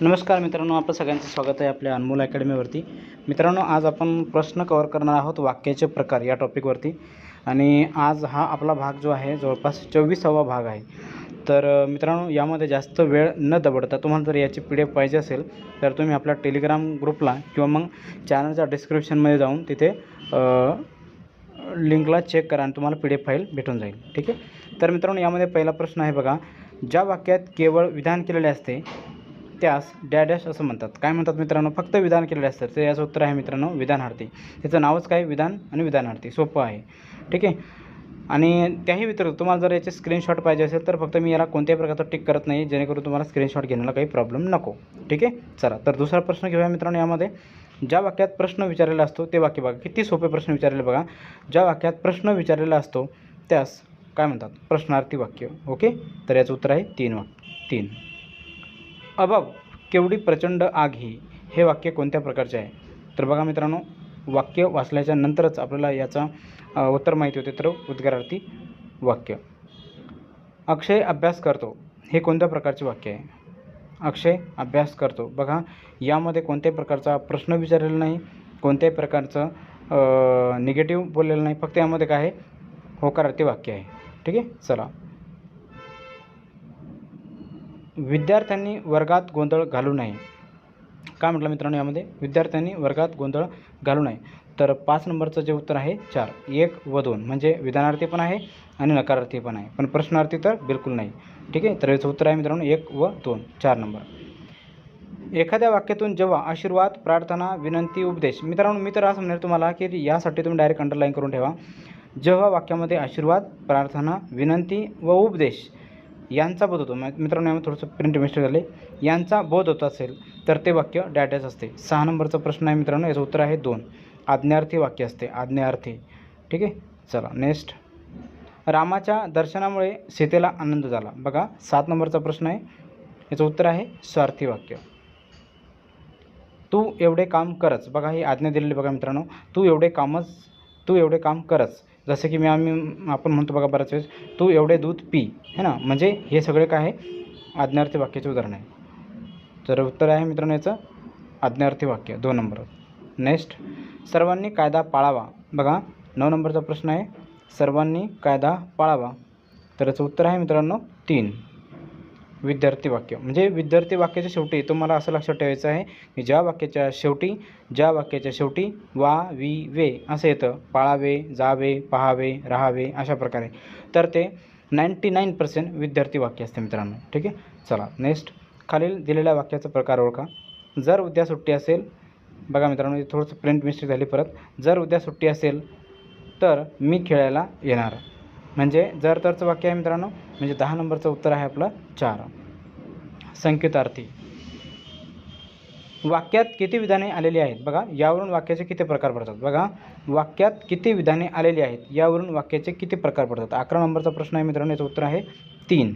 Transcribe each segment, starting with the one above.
नमस्कार मित्रांनो, आपलं सगळ्यांचं स्वागत आहे आपल्या अनमोल अकॅडमीवरती. मित्रांनो, आज आपण प्रश्न कव्हर करणार आहोत वाक्याचे प्रकार या टॉपिकवरती. आणि आज हा आपला भाग जो आहे जवळपास 24वा भाग आहे. तर मित्रांनो, यामध्ये जास्त वेळ न दवडता तुम्हाला जर याची PDF पाहिजे असेल तर तुम्ही आपल्या टेलिग्राम ग्रुपला किंवा मग चॅनलच्या डिस्क्रिप्शनमध्ये जाऊन तिथे लिंकला चेक करा आणि तुम्हाला PDF फाईल भेटून जाईल. ठीक आहे. तर मित्रांनो, यामध्ये पहिला प्रश्न आहे बघा, ज्या वाक्यात केवळ विधान केलेले असते त्यास डॅश असं म्हणतात. काय म्हणतात मित्रांनो? फक्त विधान केलेले असतात. तर याचं उत्तर आहे मित्रांनो विधानार्थी. त्याचं नावच काय? विधान आणि विधानार्थी. सोपं आहे. ठीक आहे. आणि त्याही व्यतिरिक्त तुम्हाला जर याचे स्क्रीनशॉट पाहिजे असेल तर फक्त मी याला कोणत्याही प्रकारचं टिक करत नाही, जेणेकरून तुम्हाला स्क्रीनशॉट घेण्याला काही प्रॉब्लेम नको. ठीक आहे. चला, तर दुसरा प्रश्न घेऊया मित्रांनो. यामध्ये ज्या वाक्यात प्रश्न विचारलेला असतो ते वाक्य बघा. किती सोपे प्रश्न विचारलेले बघा. ज्या वाक्यात प्रश्न विचारलेला असतो त्यास काय म्हणतात? प्रश्नार्थी वाक्य. ओके. तर याचं उत्तर आहे 3. अबब केवढी प्रचंड आग ही, हे वाक्य कोणत्या प्रकारचे आहे? तर बघा मित्रांनो, वाक्य वाचल्याच्या नंतरच आपल्याला याचा उत्तर माहिती होते. तर उद्गारार्थी वाक्य. अक्षय अभ्यास करतो, हे कोणत्या प्रकारचे वाक्य आहे? अक्षय अभ्यास करतो. बघा, यामध्ये कोणत्याही प्रकारचा प्रश्न विचारलेला नाही, कोणत्याही प्रकारचं निगेटिव्ह बोललेलं नाही. फक्त यामध्ये काय आहे? होकारार्थी वाक्य आहे. ठीक आहे. चला, विद्यार्थ्यांनी वर्गात गोंधळ घालू नये. काय म्हटलं मित्रांनो? यामध्ये विद्यार्थ्यांनी वर्गात गोंधळ घालू नये. तर 5 नंबरचं जे उत्तर आहे 4. 1 व 2 म्हणजे विधानार्थी पण आहे आणि नकारार्थी पण आहे, पण प्रश्नार्थी तर बिलकुल नाही. ठीक आहे. तर याचं उत्तर आहे मित्रांनो 1 व 2, 4 नंबर. एखाद्या वाक्यातून जेव्हा आशीर्वाद, प्रार्थना, विनंती, उपदेश. मित्रांनो, मी तर असं म्हणेल तुम्हाला की यासाठी तुम्ही डायरेक्ट अंडरलाईन करून ठेवा. जेव्हा वाक्यामध्ये आशीर्वाद, प्रार्थना, विनंती व उपदेश यांचा बोध होतो. मित्रांनो, यामध्ये थोडंसं प्रिंट मिस्टेक झाले. यांचा बोध होत असेल तर ते वाक्य डॅश असते. 6 नंबरचा प्रश्न आहे मित्रांनो. याचं उत्तर आहे 2. आज्ञार्थी वाक्य असते. आज्ञार्थी. ठीक आहे. चला, नेक्स्ट. रामाच्या दर्शनामुळे सीतेला आनंद झाला. बघा, 7 नंबरचा प्रश्न आहे. याचं उत्तर आहे स्वार्थी वाक्य. तू एवढे काम करच. बघा, ही आज्ञा दिलेली बघा मित्रांनो. तू एवढे काम करच. जसं की आपण म्हणतो बघा बऱ्याच वेळेस, तू एवढे दूध पी, है ना. म्हणजे हे सगळे काय आहे? आज्ञार्थी वाक्याचे उदाहरण आहे. तर उत्तर आहे मित्रांनो याचं आज्ञार्थी वाक्य, 2 नंबर. नेक्स्ट. सर्वांनी कायदा पाळावा. बघा, 9 नंबरचा प्रश्न आहे. सर्वांनी कायदा पाळावा. तर याचं उत्तर आहे मित्रांनो 3. विद्यार्थी वाक्य. म्हणजे विद्यार्थी वाक्याच्या शेवटी तुम्हाला असं लक्षात ठेवायचं आहे की ज्या वाक्याच्या शेवटी वा, वी, वे असं येतं, पाळावे, जावे, पाहावे, राहावे अशा प्रकारे, तर ते 99% विद्यार्थी वाक्य असते मित्रांनो. ठीक आहे. चला, नेक्स्ट. खालील दिलेल्या वाक्याचा प्रकार ओळखा. जर उद्या सुट्टी असेल. बघा मित्रांनो, थोडंसं प्रिंट मिस्टेक झाली परत. जर उद्या सुट्टी असेल तर मी खेळायला येणार. म्हणजे जर तरचं वाक्य आहे मित्रांनो. म्हणजे 10 नंबरचं उत्तर आहे आपलं 4. संकेतार्थी. वाक्यात किती विधाने आलेली आहेत. बघा, यावरून वाक्याचे किती प्रकार पडतात. बघा, वाक्यात किती विधाने आलेली आहेत यावरून वाक्याचे किती प्रकार पडतात. 11 नंबरचा प्रश्न आहे मित्रांनो. याचं उत्तर आहे 3.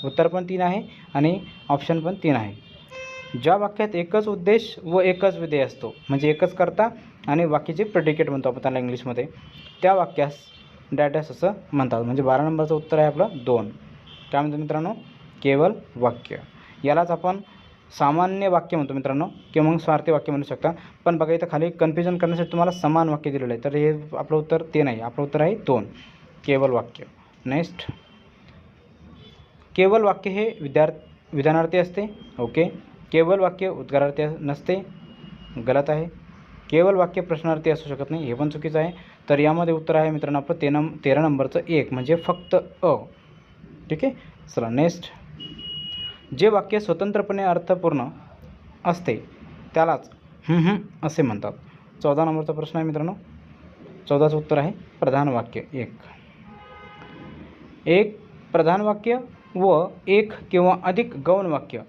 उत्तर पण 3 आहे आणि ऑप्शन पण 3 आहे. ज्या वाक्यात एकच उद्देश व एकच विधेय असतो, म्हणजे एकच कर्ता आणि वाक्याचे प्रेडिकेट म्हणतो आपण त्याला इंग्लिशमध्ये, त्या वाक्यास डॅश असं म्हणतात. म्हणजे 12 नंबरचं उत्तर आहे आपलं 2. काय म्हणतो मित्रांनो? केवल वाक्य. यालाच आपण सामान्य वाक्य म्हणतो मित्रांनो, किंवा मग स्वार्थी वाक्य म्हणू शकता. पण बघा, इथं खाली कन्फ्युजन करण्यासाठी तुम्हाला समान वाक्य दिलेलं आहे. तर हे आपलं उत्तर ते नाही. आपलं उत्तर आहे 2. केवल वाक्य. नेक्स्ट. केवल वाक्य हे विधानार्थी असते. ओके. केवल वाक्य उद्गारार्थी नसते. गलत आहे. केवल वाक्य प्रश्नार्थी असू शकत नाही, हे पण चुकीचं आहे. तर यामध्ये उत्तर आहे मित्रांनो आपलं 13 नंबरचं 1, म्हणजे फक्त अ. ठीक आहे. चला, नेक्स्ट. जे वाक्य स्वतंत्रपणे अर्थपूर्ण असते त्यालाच असे म्हणतात. 14 नंबरचा प्रश्न आहे मित्रांनो. 14चं उत्तर आहे प्रधान वाक्य. 1 प्रधान वाक्य व 1 किंवा अधिक गौण वाक्य.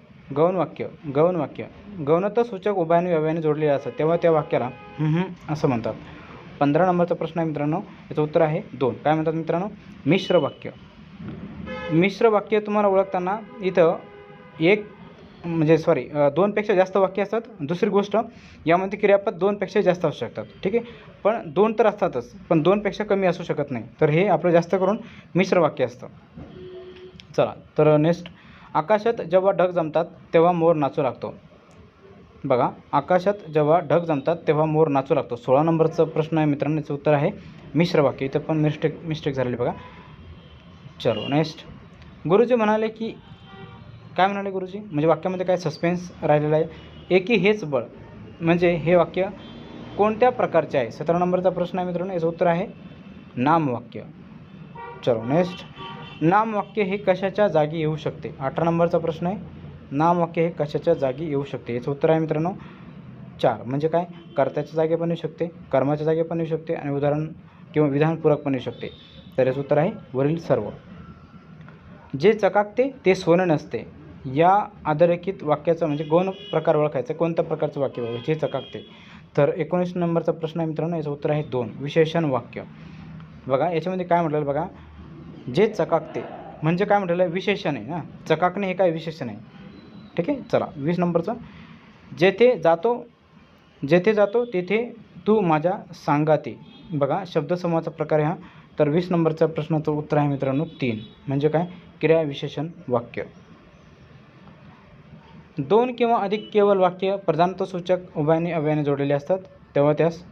गौणत्व सूचक उभयाने व्यवयाने जोडलेले असतात तेव्हा त्या वाक्याला असं म्हणतात. 15 नंबरचा प्रश्न आहे मित्रांनो. याचं उत्तर आहे 2. काय म्हणतात मित्रांनो? मिश्र वाक्य. मिश्र वाक्य तुम्हाला ओळखताना इथं 2पेक्षा जास्त वाक्य असतात. दुसरी गोष्ट, यामध्ये क्रियापद 2पेक्षा जास्त असू शकतात. ठीक आहे. पण 2 तर असतातच, पण 2पेक्षा कमी असू शकत नाही. तर हे आपलं जास्त करून मिश्र वाक्य असतं. चला, तर नेक्स्ट. आकाशात जेव्हा ढग जमतात तेव्हा मोर नाचू लागतो. बघा, आकाशात जेव्हा ढग जमतात तेव्हा मोर नाचू लागतो. 16 नंबरचा प्रश्न आहे मित्रांनो. याचं उत्तर आहे मिश्र वाक्य. इथं पण मिस्टेक झालेली बघा. चलो नेक्स्ट. गुरुजी म्हणाले की, काय म्हणाले गुरुजी, म्हणजे वाक्यामध्ये काय सस्पेन्स राहिलेला आहे. एकी हेच बळ, म्हणजे हे वाक्य कोणत्या प्रकारचे आहे. 17 नंबरचा प्रश्न आहे मित्रांनो. याचं उत्तर आहे नामवाक्य. चलो नेक्स्ट. नामवाक्य हे कशाच्या जागी येऊ शकते. 18 नंबरचा प्रश्न आहे. नामवाक्य हे कशाच्या जागी येऊ शकते. याचं उत्तर आहे मित्रांनो 4. म्हणजे काय, कर्त्याच्या जागी पण येऊ शकते, कर्माच्या जागी पण येऊ शकते आणि उदाहरण किंवा विधानपूरक पण येऊ शकते. तर याचं उत्तर आहे वरील सर्व. जे चकाकते ते सोने नसते. या अधोरेखित वाक्याचा म्हणजे गौण प्रकार ओळखायचा. कोणत्या प्रकारचं वाक्य बघा, जे चकाकते. तर 19 नंबरचा प्रश्न आहे मित्रांनो. याचं उत्तर आहे 2. विशेषण वाक्य. बघा याच्यामध्ये काय म्हटलेलं बघा, जे चकाकते म्हणजे काय म्हटलेलं आहे, विशेषण आहे ना. चकाकणे हे काय विशेषण आहे. ठीक आहे. चला 20 नंबरचं. जेथे जातो तेथे तू माझ्या सांगाते. बघा शब्दसमूहाचा प्रकार आहे हा. तर 20 नंबरच्या प्रश्नाचं उत्तर आहे मित्रांनो 3. म्हणजे काय, क्रिया विशेषण वाक्य. 2 किंवा अधिक केवळ वाक्य प्रधानत्वसूचक उभयाने अव्ययाने जोडलेले असतात तेव्हा त्यास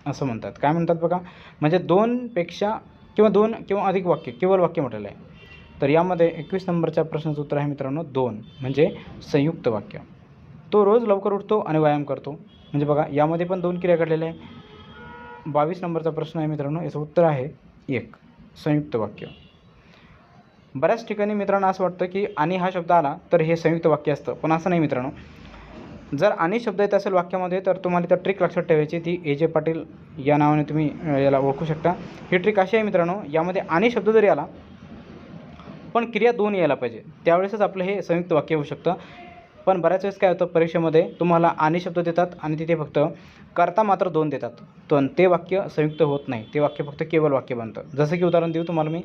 असं म्हणतात. काय म्हणतात बघा, म्हणजे 2 किंवा अधिक वाक्य केवळ वाक्य म्हटलेलं आहे. तर यामध्ये 21 नंबरच्या प्रश्नाचं उत्तर आहे मित्रांनो 2. म्हणजे संयुक्त वाक्य. तो रोज लवकर उठतो आणि व्यायाम करतो. म्हणजे बघा यामध्ये पण 2 क्रिया घडलेल्या आहे. 22 नंबरचा प्रश्न आहे मित्रांनो. याचं उत्तर आहे 1. संयुक्त वाक्य. बऱ्याच ठिकाणी मित्रांनो असं वाटतं की आणि हा शब्द आला तर हे संयुक्त वाक्य असतं, पण असं नाही मित्रांनो. जर आणि शब्द येत असेल वाक्यामध्ये तर तुम्हाला त्या ट्रिक लक्षात ठेवायची. ती A.J. पाटील या नावाने तुम्ही याला ओळखू शकता. ही ट्रिक अशी आहे मित्रांनो, यामध्ये आणि शब्द जरी आला पण क्रिया 2 यायला पाहिजे, त्यावेळेसच आपलं हे संयुक्त वाक्य होऊ शकतं. पण बऱ्याच वेळेस काय होतं, परीक्षेमध्ये तुम्हाला आणि शब्द देतात आणि तिथे फक्त कर्ता मात्र 2 देतात. पण ते वाक्य संयुक्त होत नाही, ते वाक्य फक्त केवळ वाक्य बनतं. जसं की उदाहरण देऊ तुम्हाला मी,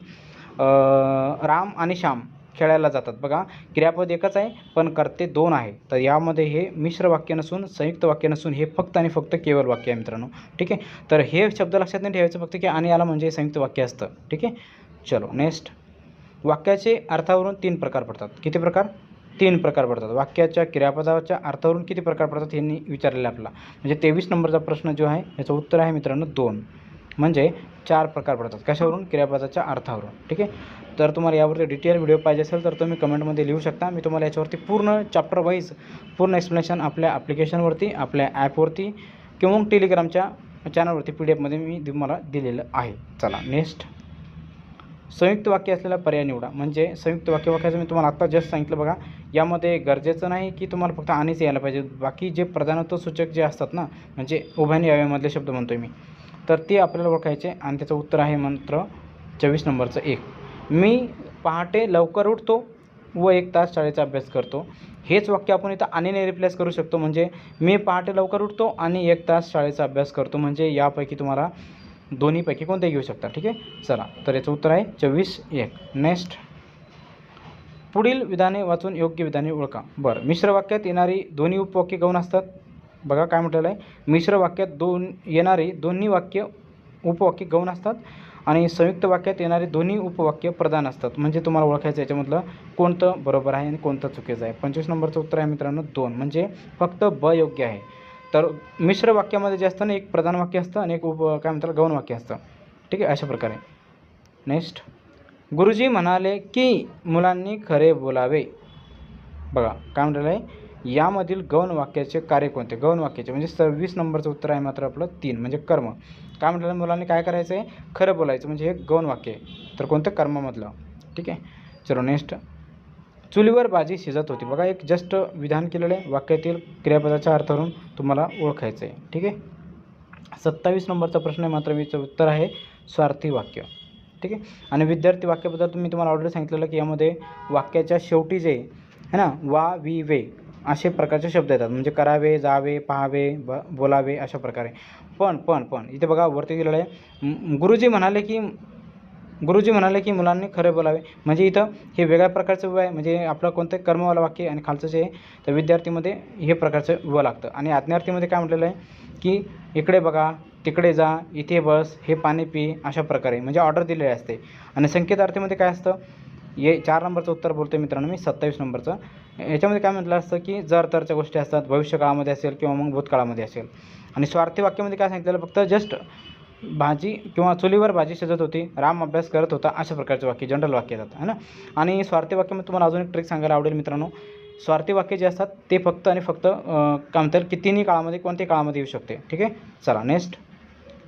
राम आणि श्याम खेळायला जातात. बघा क्रियापद एकच आहे पण कर्ते 2 आहे. तर यामध्ये हे मिश्र वाक्य नसून, संयुक्त वाक्य नसून, हे फक्त आणि फक्त केवळ वाक्य आहे मित्रांनो. ठीक आहे. तर हे शब्द लक्षात नाही ठेवायचं फक्त की आणि आला म्हणजे संयुक्त वाक्य असतं. ठीक आहे. चलो नेक्स्ट. वाक्याचे अर्थावरून 3 प्रकार पडतात. किती प्रकार? 3 प्रकार पडतात. वाक्याच्या क्रियापदाच्या अर्थावरून किती प्रकार पडतात यांनी विचारलेलं आपल्याला. म्हणजे 23 नंबरचा प्रश्न जो आहे याचं उत्तर आहे मित्रांनो 2. म्हणजे 4 प्रकार पडतात. कशावरून? क्रियापदाच्या अर्थावरून. ठीक आहे. तर तुम्हाला यावरती डिटेल व्हिडिओ पाहिजे असेल तर तुम्ही कमेंटमध्ये लिहू शकता. मी तुम्हाला याच्यावरती पूर्ण चॅप्टर वाईज पूर्ण एक्सप्लेनेशन आपल्या ॲप्लिकेशनवरती, आपल्या ॲपवरती किंवा मग टेलिग्रामच्या चॅनलवरती PDF मी तुम्हाला दिलेलं आहे. चला नेक्स्ट. संयुक्त वाक्य असलेला पर्याय निवडा. म्हणजे संयुक्त वाक्याचं मी तुम्हाला आत्ता जस्ट सांगितलं बघा. यामध्ये गरजेचं नाही की तुम्हाला फक्त आणीच यायला पाहिजे. बाकी जे प्रधानत्व सूचक जे असतात ना, म्हणजे उभयाने अव्ययामधले शब्द म्हणतोय मी, तर ते आपल्याला ओळखायचे. आणि त्याचं उत्तर आहे मात्र 24 नंबरचं 1. मी पहाटे लवकर उठतो व 1 तास शाळेचा अभ्यास करतो. हेच वाक्य आपण इथं आणीने रिप्लेस करू शकतो. म्हणजे मी पहाटे लवकर उठतो आणि 1 तास शाळेचा अभ्यास करतो. म्हणजे यापैकी तुम्हाला दोन्हीपैकी कोणतेही घेऊ शकता. ठीक आहे. चला तर याचं उत्तर आहे 24-1. नेक्स्ट. पुढील विधाने वाचून योग्य विधाने ओळखा. बरं, मिश्र वाक्यात येणारी दोन्ही उपवाक्य गौण असतात. बघा काय म्हटलेलं आहे, मिश्र वाक्यात येणारी दोन्ही उपवाक्य गौण असतात आणि संयुक्त वाक्यात येणारी दोन्ही उपवाक्य प्रधान असतात. म्हणजे तुम्हाला ओळखायचं याच्यामधलं कोणतं बरोबर आहे आणि कोणतं चुकीचं आहे. 25 नंबरचं उत्तर आहे मित्रांनो 2. म्हणजे फक्त ब योग्य आहे. तर मिश्र वाक्यामध्ये जे असतं ना, एक प्रधान वाक्य असतं आणि एक काय म्हणतात गौण वाक्य असतं. ठीक आहे. अशा प्रकारे. नेक्स्ट. गुरुजी म्हणाले की मुलांनी खरे बोलावे. बघा काय म्हटलेलं आहे, यामधील गौण वाक्याचे कार्य कोणते. गौण वाक्याचे म्हणजे 26 नंबरचं उत्तर आहे मात्र आपलं 3. म्हणजे कर्म. काय म्हटलेलं, मुलांनी काय करायचं आहे, खरं बोलायचं. म्हणजे हे गौण वाक्य आहे. तर कोणतं? कर्मामधलं. ठीक आहे. चलो नेक्स्ट. चुलीवर भाजी शिजत होती. बघा एक जस्ट विधान केलेलं आहे. वाक्यातील क्रियापदाच्या अर्थावरून तुम्हाला ओळखायचं आहे. ठीक आहे. 27 नंबरचा प्रश्न आहे मात्र याचं उत्तर आहे स्वार्थी वाक्य. ठीक आहे. आणि विद्यार्थी वाक्याबद्दल मी तुम्हाला ऑलरेडी सांगितलेलं की यामध्ये वाक्याच्या शेवटी जे आहे ना, वा, वि, वे असे प्रकारचे शब्द येतात. म्हणजे करावे, जावे, पाहावे, बोलावे अशा प्रकारे. पण इथे बघा वरती दिलेलं आहे, गुरुजी म्हणाले की मुलांनी खरे बोलावे. म्हणजे इथं हे वेगळ्या प्रकारचं व आहे. म्हणजे आपलं कोणतं कर्मवाला वाक्य आणि खालचं जे आहे तर विद्यार्थीमध्ये हे प्रकारचं व लागतं. आणि आज्ञार्थीमध्ये काय म्हटलेलं आहे की इकडे बघा, तिकडे जा, इथे बस, हे पाणी पी अशा प्रकारे म्हणजे ऑर्डर दिलेली असते. आणि संकेतार्थीमध्ये काय असतं, हे 4 नंबरचं उत्तर बोलतो आहे मित्रांनो मी, 27 नंबरचं. याच्यामध्ये काय म्हटलं असतं की जर तरच्या गोष्टी असतात, भविष्यकाळामध्ये असेल किंवा मग भूतकाळामध्ये असेल. आणि स्वार्थी वाक्यामध्ये काय सांगितलेलं, फक्त जस्ट भाजी किंवा चुलीवर भाजी शिजत होती, राम अभ्यास करत होता, अशा प्रकारचे वाक्य जनरल वाक्य येतात है ना. आणि स्वार्थी वाक्यामध्ये तुम्हाला अजून एक ट्रिक सांगायला आवडेल मित्रांनो. स्वार्थी वाक्य जे असतात ते फक्त आणि फक्त काय म्हणतात की तिन्ही काळामध्ये, कोणत्याही काळामध्ये येऊ शकते. ठीक आहे, चला नेक्स्ट.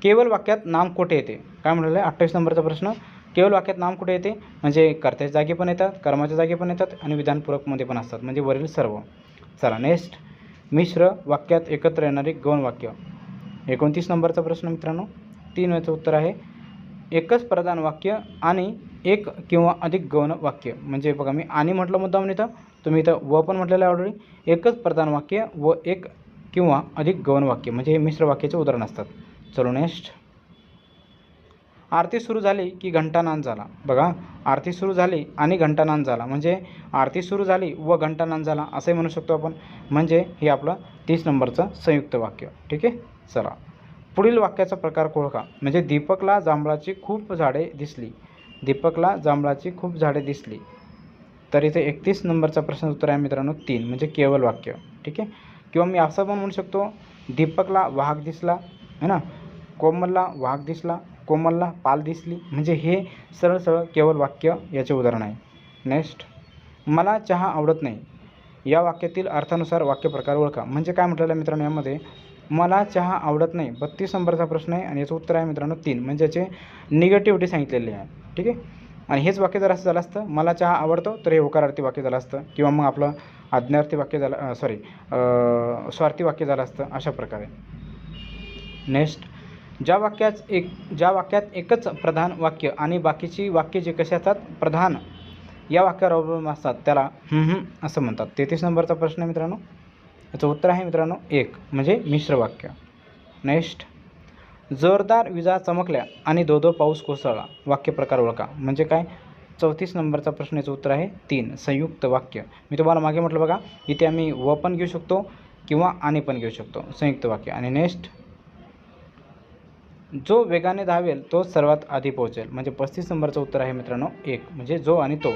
केवळ वाक्यात नाम कुठे येते, काय म्हटलेलं आहे 28 नंबरचा प्रश्न. केवळ वाक्यात नाम कुठे येते, म्हणजे कर्त्याच्या जागी पण येतात, कर्माच्या जागी पण येतात आणि विधानपूरकमध्ये पण असतात, म्हणजे वरील सर्व. चला नेक्स्ट. मिश्र वाक्यात एकत्र येणारी गौण वाक्य, 29 नंबरचा प्रश्न मित्रांनो. 3 याचं उत्तर आहे. एकच प्रधान वाक्य आणि एक किंवा अधिक गौण वाक्य, म्हणजे बघा मी आणि म्हटलं मुद्दाम इथं, तुम्ही इथं व पण म्हटलेलं आहे ऑलरेडी. एकच प्रधान वाक्य व एक किंवा अधिक गौण वाक्य, म्हणजे हे मिश्र वाक्याचे उदाहरण असतात. चलो नेक्स्ट. आरती सुरू झाली की घंटानाद झाला. बघा, आरती सुरू झाली आणि घंटानाद झाला, म्हणजे आरती सुरू झाली व घंटानाद झाला असंही म्हणू शकतो आपण, म्हणजे हे आपलं 30 नंबरचं संयुक्त वाक्य. ठीक आहे, चला. पुढील वाक्याचा प्रकार ओळखा, म्हणजे दीपकला जांभळाची खूप झाडे दिसली. दीपकला जांभळाची खूप झाडे दिसली. तर इथे 31 नंबरचा प्रश्न उत्तर आहे मित्रांनो 3, म्हणजे केवळ वाक्य. ठीक आहे, किंवा मी असं पण म्हणू शकतो, दीपकला वाघ दिसला है ना, कोमलला वाघ दिसला, कोमलला पाल दिसली, म्हणजे हे सरळ सरळ केवळ वाक्य याचे उदाहरण आहे. नेक्स्ट. मला चहा आवडत नाही, या वाक्यातील अर्थानुसार वाक्यप्रकार ओळखा, म्हणजे काय म्हटलेलं आहे मित्रांनो यामध्ये, मला चहा आवडत नाही 32 नंबरचा प्रश्न आहे आणि याचं उत्तर आहे मित्रांनो 3, म्हणजे याचे निगेटिव्हिटी सांगितलेली आहे. ठीक आहे, आणि हेच वाक्य जर असं झालं असतं, मला चहा आवडतो, तर हे होकारार्थी वाक्य झालं असतं, किंवा मग आपलं आज्ञार्थी वाक्य झालं, स्वार्थी वाक्य झालं असतं, अशा प्रकारे. नेक्स्ट. ज्या वाक्यात एकच प्रधान वाक्य आणि बाकीची वाक्य जे कसे असतात, प्रधान या वाक्यावर अवलंबून असतात, त्याला असं म्हणतात. 33 नंबरचा प्रश्न आहे मित्रांनो, याचं उत्तर आहे मित्रांनो 1, म्हणजे मिश्र वाक्य. नेक्स्ट. जोरदार विजा चमकल्या आणि धो पाऊस कोसळला, वाक्यप्रकार ओळखा, म्हणजे काय. 34 नंबरचा प्रश्न, याचं उत्तर आहे 3, संयुक्त वाक्य. मी तुम्हाला मागे म्हटलं बघा, इथे आम्ही व पण घेऊ शकतो किंवा आणि पण घेऊ शकतो, संयुक्त वाक्य. आणि नेक्स्ट. जो वेगाने धावेल तो सर्वात आधी पोहोचेल, म्हणजे 35 नंबरचं उत्तर आहे मित्रांनो 1, म्हणजे जो आणि तो,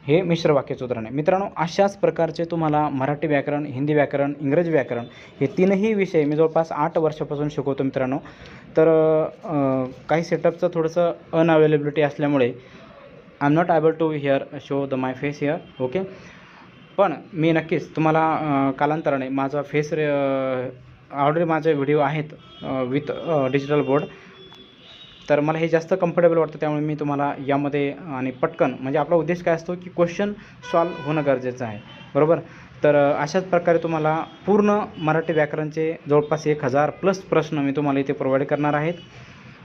हे मिश्र वाक्याचं उदाहरण आहे. मित्रांनो, अशाच प्रकारचे तुम्हाला मराठी व्याकरण, हिंदी व्याकरण, इंग्रजी व्याकरण हे तीनही विषय मी जवळपास 8 वर्षापासून शिकवतो मित्रांनो. तर काही सेटअपचं थोडंसं अनअवेलेबिलिटी असल्यामुळे I am not able to show the my face here. Okay, पण मी नक्कीच तुम्हाला कालांतराने माझा फेस ऑलरेडी माझे व्हिडिओ आहेत विथ डिजिटल बोर्ड, तर मला हे जास्त कम्फर्टेबल वाटतं, त्यामुळे मी तुम्हाला यामध्ये आणि पटकन, म्हणजे आपला उद्देश काय असतो की क्वेश्चन सॉल्व होणं गरजेचं आहे, बरोबर. तर अशाच प्रकारे तुम्हाला पूर्ण मराठी व्याकरणचे जवळपास 1000+ प्रश्न मी तुम्हाला इथे प्रोव्हाइड करणार आहेत.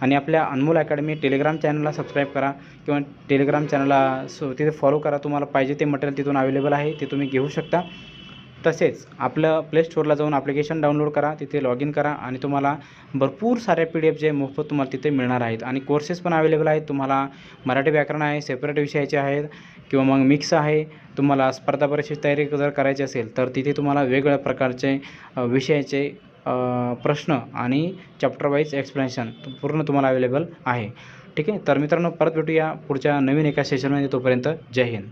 आणि आपल्या अनमोल अकॅडमी टेलिग्राम चॅनलला सबस्क्राईब करा किंवा टेलिग्राम चॅनलला तिथे फॉलो करा. तुम्हाला पाहिजे ते मटेरियल तिथून अवेलेबल आहे, ते तुम्ही घेऊ शकता. तसेच आपलं प्ले स्टोअरला जाऊन ॲप्लिकेशन डाउनलोड करा, तिथे लॉग इन करा आणि तुम्हाला भरपूर सारे PDF जे मोफत तुम्हाला तिथे मिळणार आहेत. आणि कोर्सेस पण अवेलेबल आहेत. तुम्हाला मराठी व्याकरण आहे, सेपरेट विषयाचे आहेत किंवा मग मिक्स आहे. तुम्हाला स्पर्धा परीक्षेची तयारी जर करायची असेल तर तिथे तुम्हाला वेगवेगळ्या प्रकारचे विषयाचे प्रश्न आणि चॅप्टर वाईज एक्सप्लेनेशन पूर्ण तुम्हाला अवेलेबल आहे. ठीक आहे, तर मित्रांनो परत भेटूया पुढच्या नवीन एका सेशनमध्ये. तोपर्यंत जय हिंद.